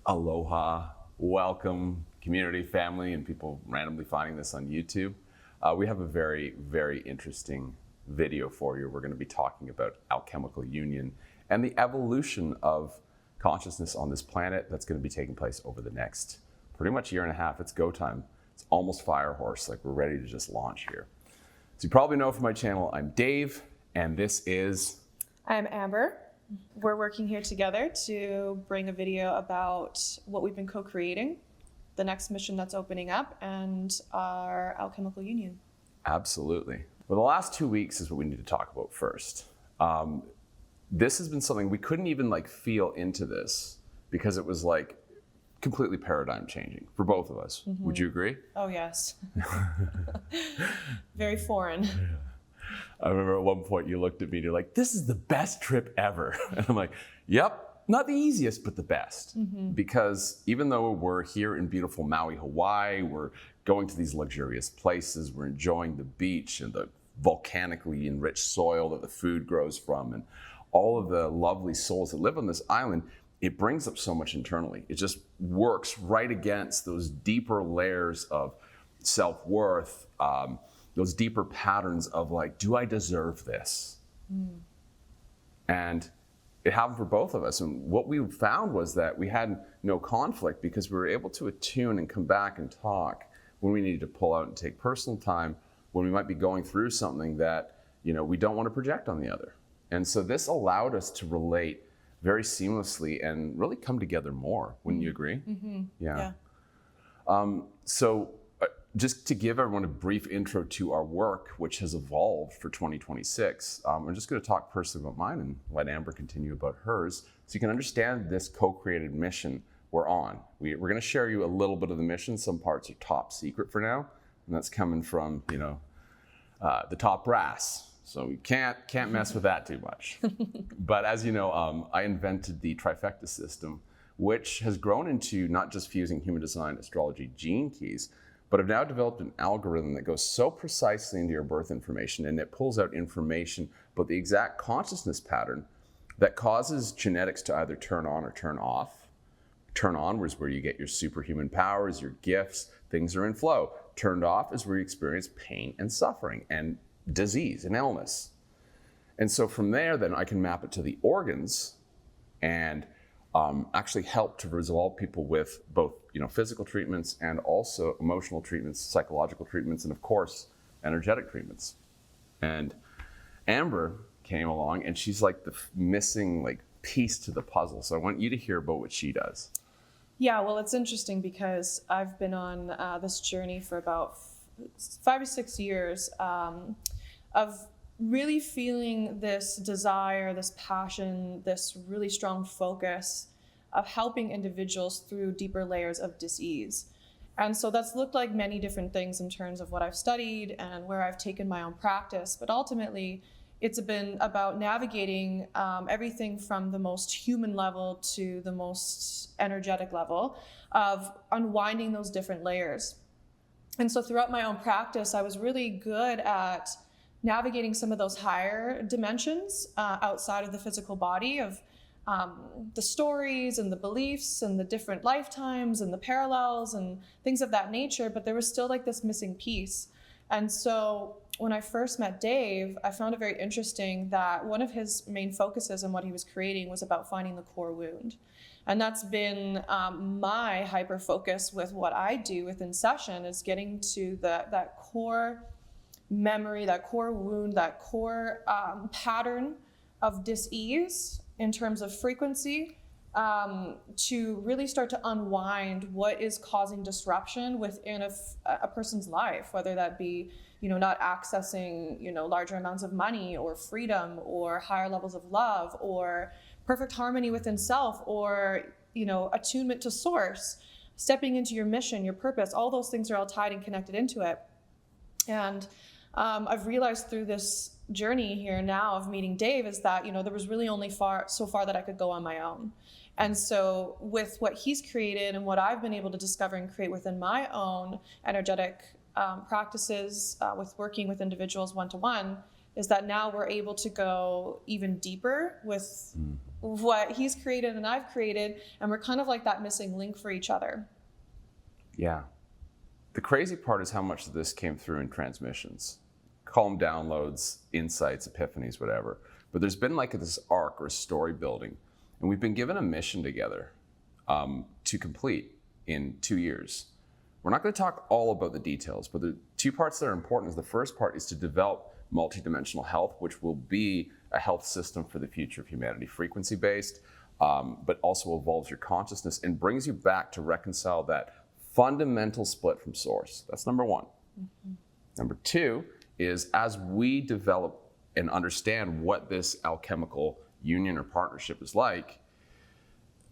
Aloha, welcome, community, family, and people randomly finding this on YouTube. We have a very, very interesting video for you. We're going to be talking about alchemical union and the evolution of consciousness on this planet that's going to be taking place over the next pretty much year and a half. It's go time. It's almost fire horse, like we're ready to just launch here. So you probably know from my channel, I'm Dave, and this is... I'm Amber. We're working here together to bring a video about what we've been co-creating, the next mission that's opening up, and our alchemical union. Absolutely. Well, the last 2 weeks is what we need to talk about first. This has been something we couldn't even feel into this because it was completely paradigm changing for both of us. Mm-hmm. Would you agree? Oh, yes. Very foreign. Yeah. I remember at one point you looked at me and you're like, this is the best trip ever. And I'm like, yep, not the easiest, but the best. Mm-hmm. Because even though we're here in beautiful Maui, Hawaii, we're going to these luxurious places, we're enjoying the beach and the volcanically enriched soil that the food grows from and all of the lovely souls that live on this island, it brings up so much internally. It just works right against those deeper layers of self-worth, those deeper patterns of do I deserve this? Mm. And it happened for both of us. And what we found was that we had no conflict because we were able to attune and come back and talk when we needed to pull out and take personal time, when we might be going through something that, we don't want to project on the other. And so this allowed us to relate very seamlessly and really come together more. Wouldn't you agree? Mm-hmm. Yeah. Just to give everyone a brief intro to our work, which has evolved for 2026, I'm just going to talk personally about mine and let Amber continue about hers so you can understand this co-created mission we're on. We're going to share you a little bit of the mission. Some parts are top secret for now, and that's coming from, the top brass. So we can't mess with that too much. But as you know, I invented the trifecta system, which has grown into not just fusing human design, astrology, gene keys, but I've now developed an algorithm that goes so precisely into your birth information, and it pulls out information about the exact consciousness pattern that causes genetics to either turn on or turn off. Turn on is where you get your superhuman powers, your gifts, things are in flow. Turned off is where you experience pain and suffering and disease and illness. And so from there, then I can map it to the organs and actually help to resolve people with both physical treatments and also emotional treatments, psychological treatments, and of course, energetic treatments. And Amber came along and she's like the missing piece to the puzzle. So I want you to hear about what she does. Yeah, well, it's interesting because I've been on this journey for about 5 or 6 years of really feeling this desire, this passion, this really strong focus of helping individuals through deeper layers of dis-ease. And so that's looked like many different things in terms of what I've studied and where I've taken my own practice. But ultimately, it's been about navigating everything from the most human level to the most energetic level of unwinding those different layers. And so throughout my own practice, I was really good at navigating some of those higher dimensions outside of the physical body of the stories and the beliefs and the different lifetimes and the parallels and things of that nature, but there was still this missing piece. And so when I first met Dave, I found it very interesting that one of his main focuses in what he was creating was about finding the core wound. And that's been my hyper focus with what I do within session is getting to that core memory, that core wound, that core pattern of dis-ease in terms of frequency to really start to unwind what is causing disruption within a person's life, whether that be not accessing larger amounts of money or freedom or higher levels of love or perfect harmony within self or attunement to source, stepping into your mission, your purpose. All those things are all tied and connected into it. And I've realized through this journey here now of meeting Dave is that, there was really only so far that I could go on my own. And so with what he's created and what I've been able to discover and create within my own energetic practices with working with individuals one-to-one is that now we're able to go even deeper with what he's created and I've created, and we're kind of like that missing link for each other. Yeah. The crazy part is how much of this came through in transmissions. Call them downloads, insights, epiphanies, whatever. But there's been like this arc or story building, and we've been given a mission together to complete in 2 years. We're not going to talk all about the details, but the two parts that are important is the first part is to develop multidimensional health, which will be a health system for the future of humanity, frequency-based, but also evolves your consciousness and brings you back to reconcile that fundamental split from source. That's number one. Mm-hmm. Number two is as we develop and understand what this alchemical union or partnership is like,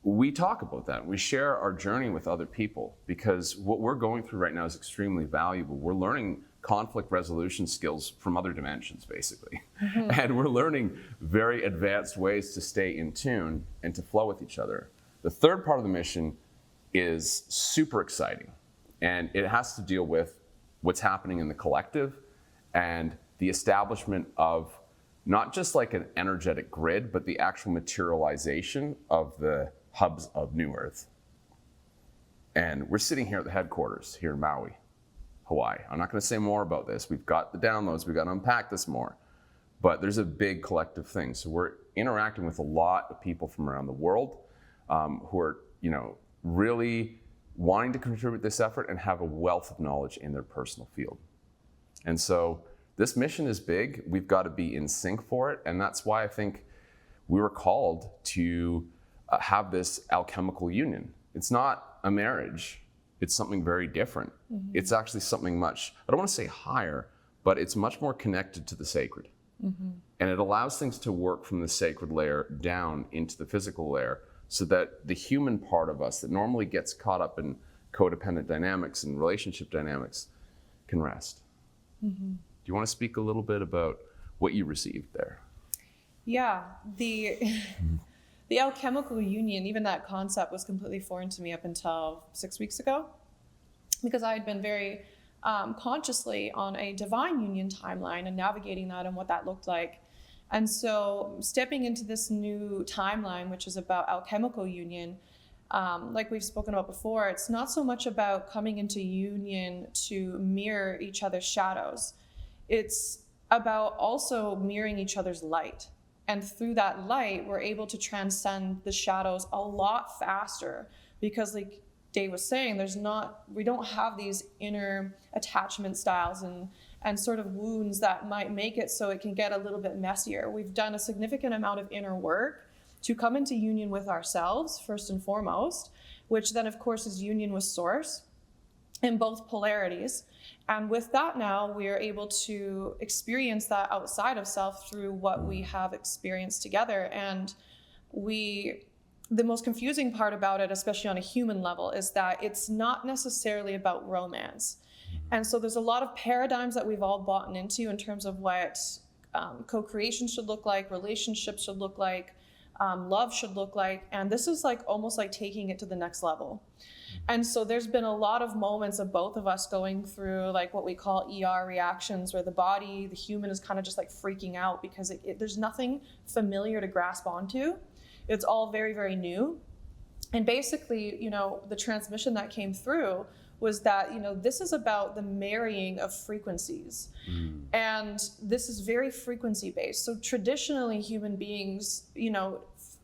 we talk about that. We share our journey with other people because what we're going through right now is extremely valuable. We're learning conflict resolution skills from other dimensions, basically. Mm-hmm. And we're learning very advanced ways to stay in tune and to flow with each other. The third part of the mission is super exciting, and it has to deal with what's happening in the collective and the establishment of not just like an energetic grid, but the actual materialization of the hubs of New Earth. And we're sitting here at the headquarters here in Maui, Hawaii. I'm not going to say more about this. We've got the downloads. We've got to unpack this more. But there's a big collective thing. So we're interacting with a lot of people from around the world who are, really wanting to contribute this effort and have a wealth of knowledge in their personal field. And so this mission is big. We've got to be in sync for it. And that's why I think we were called to have this alchemical union. It's not a marriage. It's something very different. Mm-hmm. It's actually something much, I don't want to say higher, but it's much more connected to the sacred. Mm-hmm. And it allows things to work from the sacred layer down into the physical layer so that the human part of us that normally gets caught up in codependent dynamics and relationship dynamics can rest. Mm-hmm. Do you want to speak a little bit about what you received there? Yeah, the alchemical union, even that concept was completely foreign to me up until 6 weeks ago, because I had been very consciously on a divine union timeline and navigating that and what that looked like. And so stepping into this new timeline, which is about alchemical union, like we've spoken about before, it's not so much about coming into union to mirror each other's shadows. It's about also mirroring each other's light. And through that light, we're able to transcend the shadows a lot faster because, like Dave was saying, we don't have these inner attachment styles and sort of wounds that might make it so it can get a little bit messier. We've done a significant amount of inner work to come into union with ourselves, first and foremost, which then, of course, is union with Source in both polarities. And with that now, we are able to experience that outside of self through what we have experienced together. And the most confusing part about it, especially on a human level, is that it's not necessarily about romance. And so there's a lot of paradigms that we've all bought into in terms of what co-creation should look like, relationships should look like, love should look like. And this is like almost like taking it to the next level. And so there's been a lot of moments of both of us going through like what we call ER reactions, where the human is kind of just like freaking out because there's nothing familiar to grasp onto. It's all very, very new. And basically, the transmission that came through was that, this is about the marrying of frequencies. And this is very frequency based. So traditionally human beings,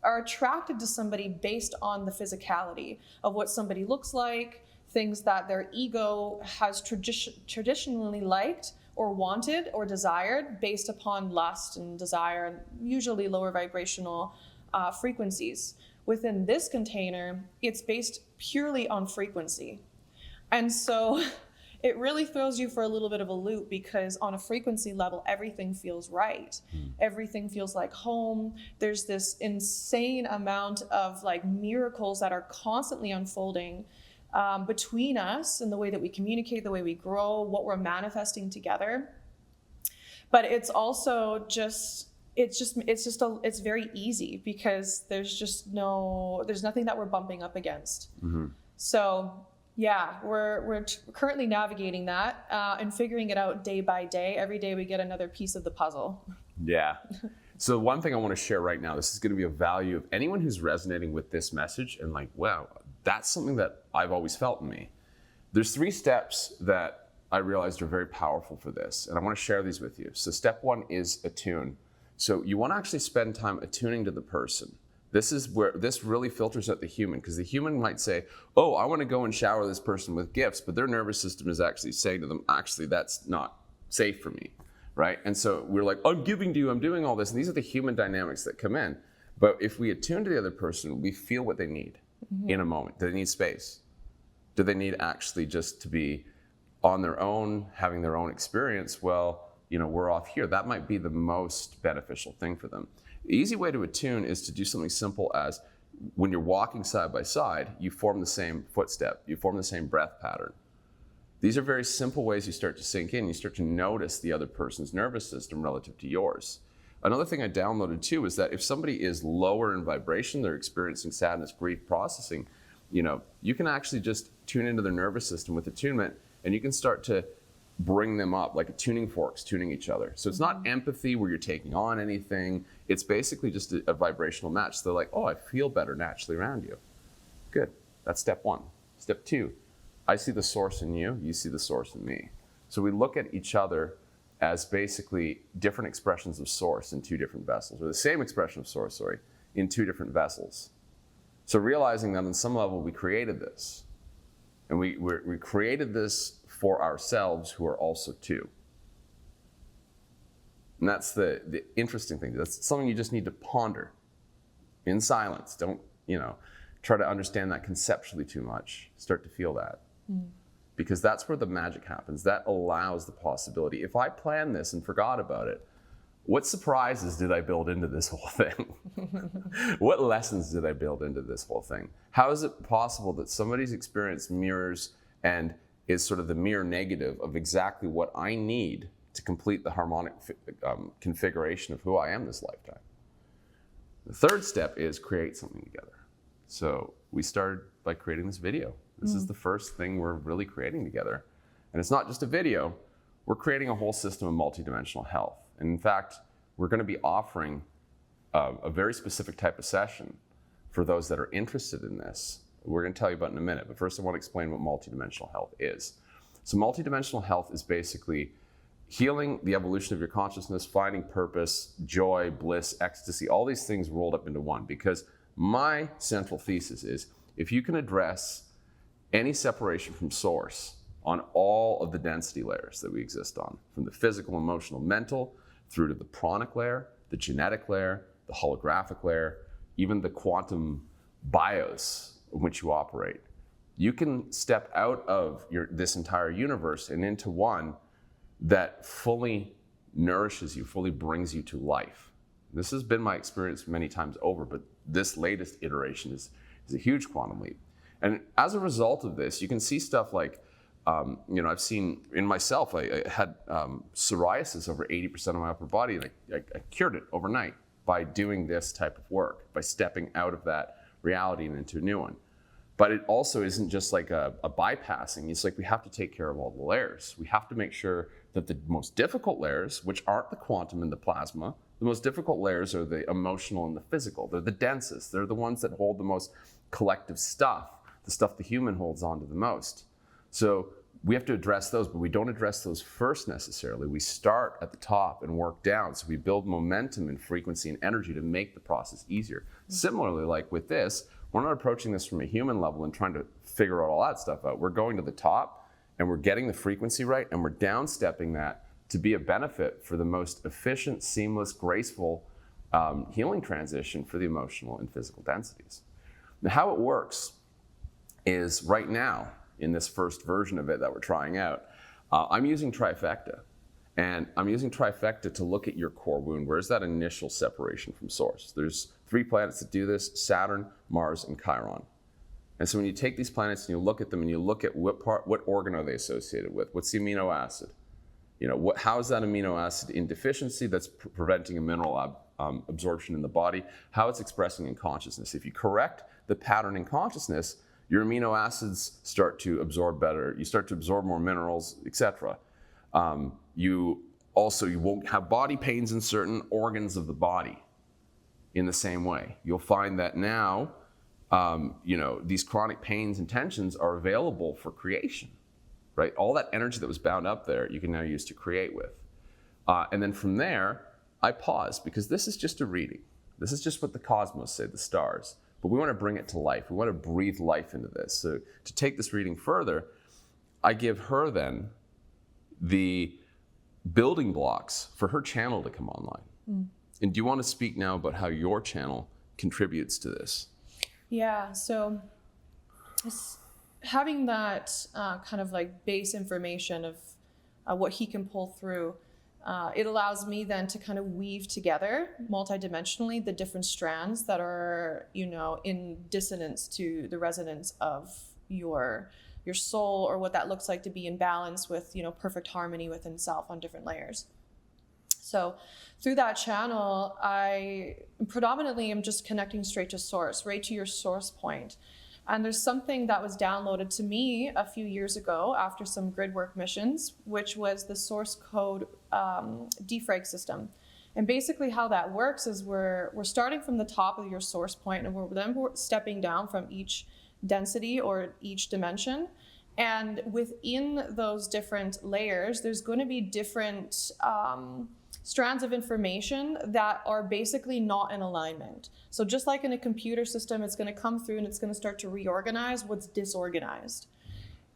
are attracted to somebody based on the physicality of what somebody looks like, things that their ego has traditionally liked or wanted or desired based upon lust and desire, and usually lower vibrational frequencies. Within this container, it's based purely on frequency. And so it really throws you for a little bit of a loop because on a frequency level, everything feels right. Everything feels like home. There's this insane amount of like miracles that are constantly unfolding between us and the way that we communicate, the way we grow, what we're manifesting together. But it's also it's very easy because there's nothing that we're bumping up against. Mm-hmm. So yeah, we're currently navigating that and figuring it out day by day. Every day we get another piece of the puzzle. Yeah. So one thing I want to share right now, this is going to be a value of anyone who's resonating with this message and like, wow, that's something that I've always felt in me. There's 3 steps that I realized are very powerful for this, and I want to share these with you. So step 1 is attune. So you want to actually spend time attuning to the person. This is where this really filters out the human, because the human might say, oh, I want to go and shower this person with gifts, but their nervous system is actually saying to them, actually, that's not safe for me, right? And so we're like, I'm giving to you, I'm doing all this. And these are the human dynamics that come in. But if we attune to the other person, we feel what they need in a moment. Do they need space? Do they need actually just to be on their own, having their own experience? Well, we're off here. That might be the most beneficial thing for them. The easy way to attune is to do something simple as when you're walking side by side, you form the same footstep, you form the same breath pattern. These are very simple ways you start to sink in. You start to notice the other person's nervous system relative to yours. Another thing I downloaded too is that if somebody is lower in vibration, they're experiencing sadness, grief, processing, you can actually just tune into their nervous system with attunement, and you can start to bring them up like a tuning forks, tuning each other. So it's not empathy where you're taking on anything. It's basically just a vibrational match. So they're like, oh, I feel better naturally around you. Good. That's step 1. Step 2, I see the source in you, you see the source in me. So we look at each other as basically different expressions of source in 2 different vessels, or the same expression of source, in 2 different vessels. So realizing that on some level we created this, and we created this for ourselves who are also 2. And that's the interesting thing. That's something you just need to ponder in silence. Don't, try to understand that conceptually too much. Start to feel that. Because that's where the magic happens. That allows the possibility. If I planned this and forgot about it, what surprises did I build into this whole thing? What lessons did I build into this whole thing? How is it possible that somebody's experience mirrors and is sort of the mirror negative of exactly what I need to complete the harmonic configuration of who I am this lifetime? The 3rd step is create something together. So we started by creating this video. This is the first thing we're really creating together. And it's not just a video, we're creating a whole system of multidimensional health. And in fact, we're going to be offering a very specific type of session for those that are interested in this. We're going to tell you about in a minute, but first I want to explain what multidimensional health is. So multidimensional health is basically healing the evolution of your consciousness, finding purpose, joy, bliss, ecstasy, all these things rolled up into one. Because my central thesis is if you can address any separation from source on all of the density layers that we exist on, from the physical, emotional, mental, through to the pranic layer, the genetic layer, the holographic layer, even the quantum bios in which you operate. You can step out of this entire universe and into one that fully nourishes you, fully brings you to life. This has been my experience many times over, but this latest iteration is a huge quantum leap. And as a result of this, you can see stuff like, I've seen in myself, I had psoriasis over 80% of my upper body, and I cured it overnight by doing this type of work, by stepping out of that reality and into a new one. But it also isn't just like a bypassing. It's like we have to take care of all the layers. We have to make sure that the most difficult layers, which aren't the quantum and the plasma, the most difficult layers are the emotional and the physical. They're the densest. They're the ones that hold the most collective stuff, the stuff the human holds on to the most. So we have to address those, but we don't address those first necessarily. We start at the top and work down. So we build momentum and frequency and energy to make the process easier. Similarly, like with this, we're not approaching this from a human level and trying to figure out all that stuff out. We're going to the top and we're getting the frequency right, and we're downstepping that to be a benefit for the most efficient, seamless, graceful healing transition for the emotional and physical densities. Now, how it works is right now, in this first version of it that we're trying out, I'm using trifecta. And I'm using trifecta to look at your core wound. Where's that initial separation from source? There's 3 planets that do this: Saturn, Mars, and Chiron. And so when you take these planets and you look at them and you look at what organ are they associated with? What's the amino acid? How is that amino acid in deficiency that's preventing a mineral absorption in the body? How it's expressing in consciousness. If you correct the pattern in consciousness, your amino acids start to absorb better. You start to absorb more minerals, etc. You Also, you won't have body pains in certain organs of the body in the same way. You'll find that now, these chronic pains and tensions are available for creation, right? All that energy that was bound up there, you can now use to create with. And then from there, I pause, because this is just a reading. This is just what the cosmos say, the stars. But we want to bring it to life. We want to breathe life into this. So to take this reading further, I give her then the building blocks for her channel to come online. And do you want to speak now about how your channel contributes to this? Yeah, so having that kind of like base information of what he can pull through, it allows me then to kind of weave together multidimensionally the different strands that are, in dissonance to the resonance of your soul, or what that looks like to be in balance with, perfect harmony within self on different layers. So through that channel, I predominantly am just connecting straight to source, right to your source point. And there's something that was downloaded to me a few years ago after some grid work missions, which was the source code defrag system. And basically how that works is we're starting from the top of your source point, and we're stepping down from each density or each dimension. And within those different layers, there's going to be different strands of information that are basically not in alignment. So just like in a computer system, it's going to come through and it's going to start to reorganize what's disorganized.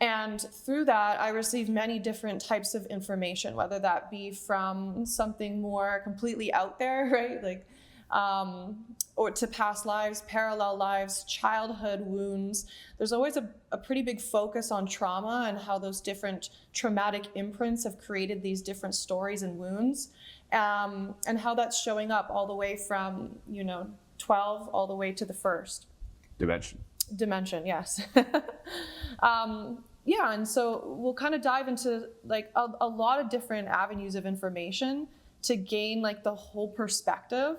And through that, I receive many different types of information, whether that be from something more completely out there, right? Like, or to past lives, parallel lives, childhood wounds. There's always a pretty big focus on trauma and how those different traumatic imprints have created these different stories and wounds, and how that's showing up all the way from, 12 all the way to the first. Dimension, yes. Yeah, and so we'll kind of dive into like a lot of different avenues of information to gain like the whole perspective.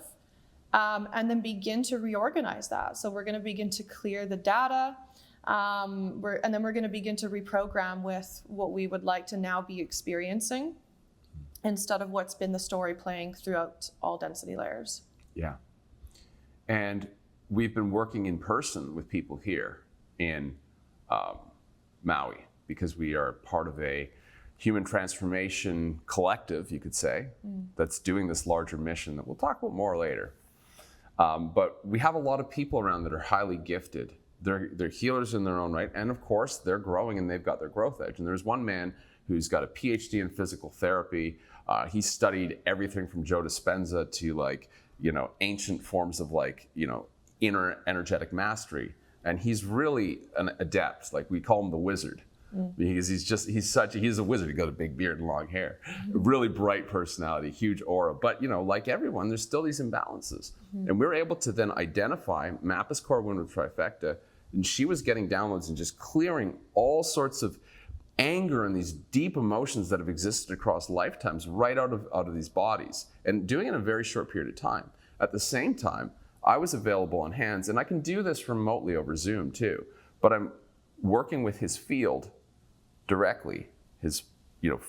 And then begin to reorganize that. So we're going to begin to clear the data, and then we're going to begin to reprogram with what we would like to now be experiencing, instead of what's been the story playing throughout all density layers. Yeah. And we've been working in person with people here in Maui, because we are part of a human transformation collective, you could say, that's doing this larger mission that we'll talk about more later. But we have a lot of people around that are highly gifted. They're healers in their own right. And of course, they're growing and they've got their growth edge. And there's one man who's got a PhD in physical therapy. He studied everything from Joe Dispenza to ancient forms of inner energetic mastery. And he's really an adept. Like, we call him the wizard. Because he's a wizard. He's got a big beard and long hair, really bright personality, huge aura. But like everyone, there's still these imbalances. And we were able to then identify, map his core wound with trifecta, and she was getting downloads and just clearing all sorts of anger and these deep emotions that have existed across lifetimes right out of these bodies, and doing it in a very short period of time. At the same time, I was available on hands, and I can do this remotely over Zoom too, but I'm working with his field directly, his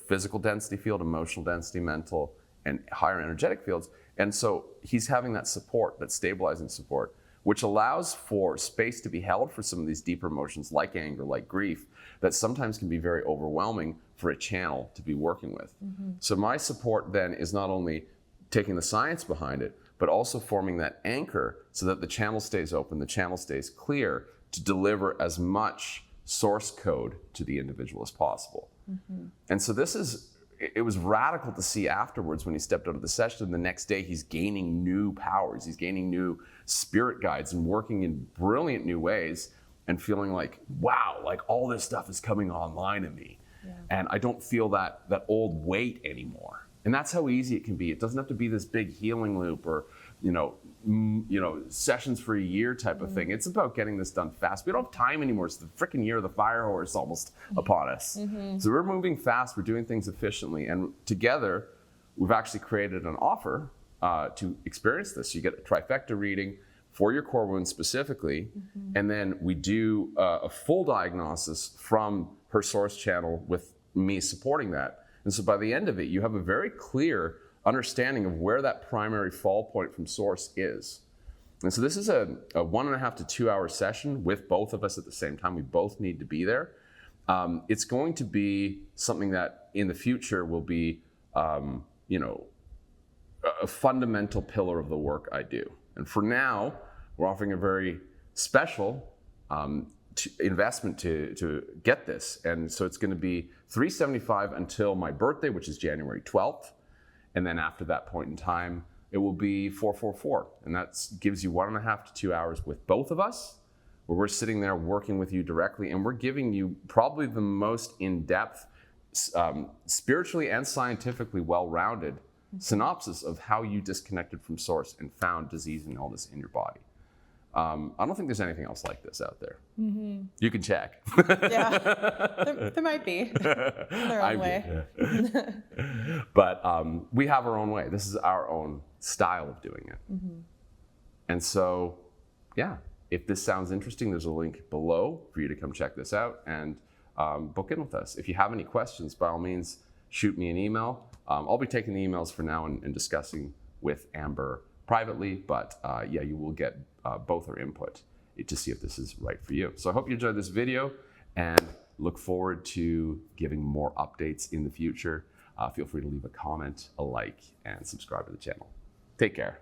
physical density field, emotional density, mental, and higher energetic fields. And so he's having that support, that stabilizing support, which allows for space to be held for some of these deeper emotions like anger, like grief, that sometimes can be very overwhelming for a channel to be working with. So my support then is not only taking the science behind it, but also forming that anchor so that the channel stays open, the channel stays clear to deliver as much source code to the individual as possible. And so it was radical to see afterwards when he stepped out of the session. The next day, he's gaining new powers. He's gaining new spirit guides and working in brilliant new ways, and feeling like, wow, like all this stuff is coming online in me. Yeah. And I don't feel that old weight anymore. And that's how easy it can be. It doesn't have to be this big healing loop or, sessions for a year type of thing. It's about getting this done fast. We don't have time anymore. It's the freaking year of the fire horse almost upon us. So we're moving fast. We're doing things efficiently. And together, we've actually created an offer to experience this. You get a trifecta reading for your core wound specifically. And then we do a full diagnosis from her source channel with me supporting that. And so by the end of it, you have a very clear understanding of where that primary fall point from source is. And so this is a 1.5 to 2 hour session with both of us at the same time. We both need to be there. It's going to be something that in the future will be, you know, a fundamental pillar of the work I do. And for now, we're offering a very special investment to get this. And so it's going to be $375 until my birthday, which is January 12th. And then after that point in time, it will be $444. And that gives you 1.5 to 2 hours with both of us, where we're sitting there working with you directly. And we're giving you probably the most in-depth, spiritually and scientifically well-rounded synopsis of how you disconnected from source and found disease and illness in your body. I don't think there's anything else like this out there. Mm-hmm. You can check. Yeah, there might be in their own way. Yeah. But we have our own way. This is our own style of doing it. Mm-hmm. And so, yeah, if this sounds interesting, there's a link below for you to come check this out and book in with us. If you have any questions, by all means, shoot me an email. I'll be taking the emails for now and discussing with Amber privately, but yeah, you will get both our input to see if this is right for you. So I hope you enjoyed this video and look forward to giving more updates in the future. Feel free to leave a comment, a like, and subscribe to the channel. Take care.